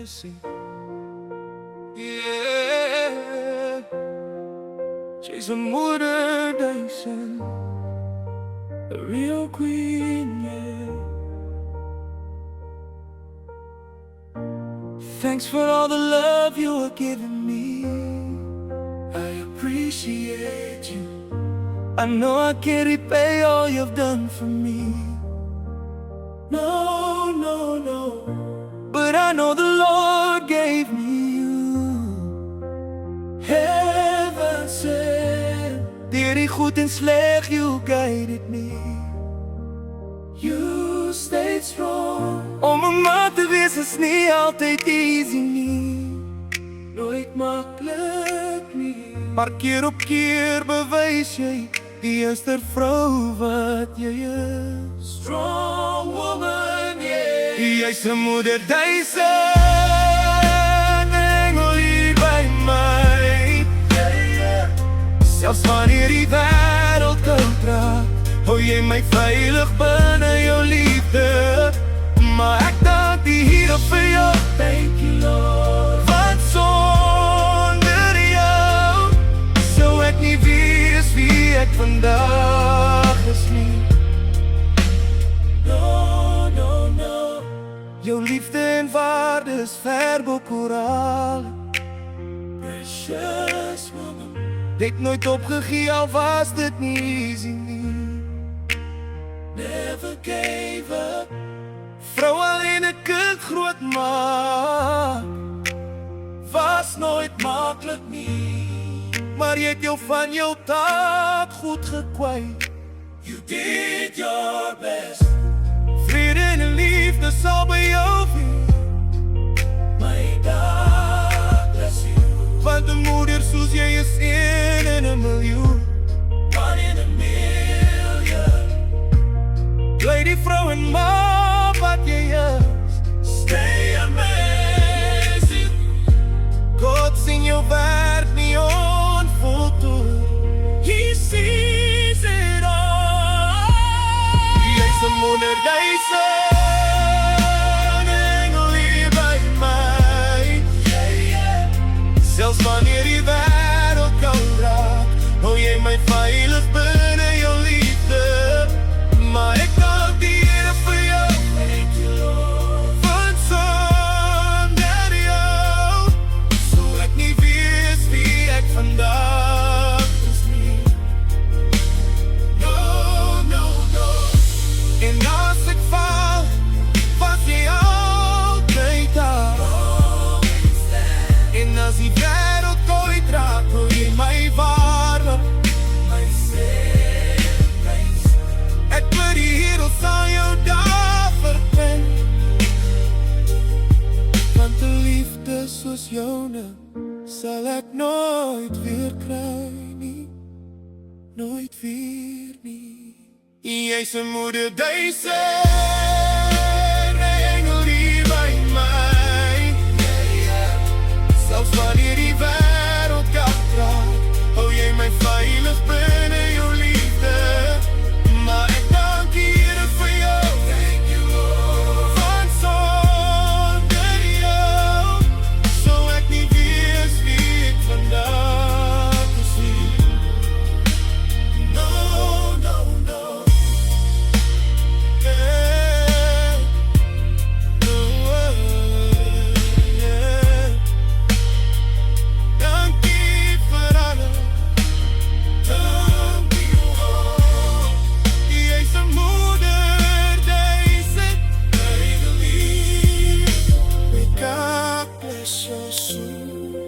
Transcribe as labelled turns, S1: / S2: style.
S1: blessing. Yeah, she's a moeder Dyson, a real queen, yeah. Thanks for all the love you are giving me. I appreciate you. I know I can't repay all you've done for me. No, no, no, but I know the Lord gave me you. Heaven said, deur die goed en sleg, you guided me. You stayed strong. Om 'n ma te wees is nie altyd easy nie, nooit maklik nie. Maar keer op keer bewys jy die eerste vrou wat jy is. Strong woman, yeah. Jy's 'n moeder Dyson, engel hier by my, yeah, yeah. Selfs wanneer die wêreld koud raak, hou jy my veilig binne jou liefde. Maar ek dank die Here vir jou, thank you Lord. Want sonder jou sou ek nie wees wie ek vandag is nie. No, no, no. Jou liefde en waarde is ver bo korale. Precious woman, het nooit opgegee al was dit nie easy nie. Never gave up. Vrou alleen 'n kind groot maak was nooit maklik nie, maar jy het jou van jou taak goed gekwyt. You did your best. Vrede en liefde sal by jou wees. My God bless you. Want 'n moeder soos jy is een in 'n miljoen. One in a million. Bly die vrou en ma wat jy is. Stay amazing. God sien jou werk nie onvoltooid. He sees it all. Jy's 'n moeder Dyson, engel hier by my, yeah, yeah. Selfs wanneer die wêreld koud raak, hou jy my veilig binne jou liefde. Maar ek dank die Here vir jou, thank you Lord. Want sonder jou sou ek nie wees wie ek vandag is nie. No, no, no. En as ek val, was jy altyd daar. En as die wêreld ooit raak, hou jy my waardig. My safe place. Ek bid die Here sal jou daar verbind. Want 'n liefde soos joune sal ek nooit weer kry nie. Nooit weer nie. Jy's 'n moeder Dyson, engel hier by my, yeah, yeah. Selfs wanneer die wêreld koud raak, hou jy my veilig binne jou liefde. Maar ek dank die Here vir jou, thank you Lord. Want sonder jou sou ek nie wees wie ek vandag is nie. No, no, no. Yeah. Oh, yeah. Dankie vir alles. Dankie Lord. Jy's 'n moeder Dyson, I believe. May God bless your soul.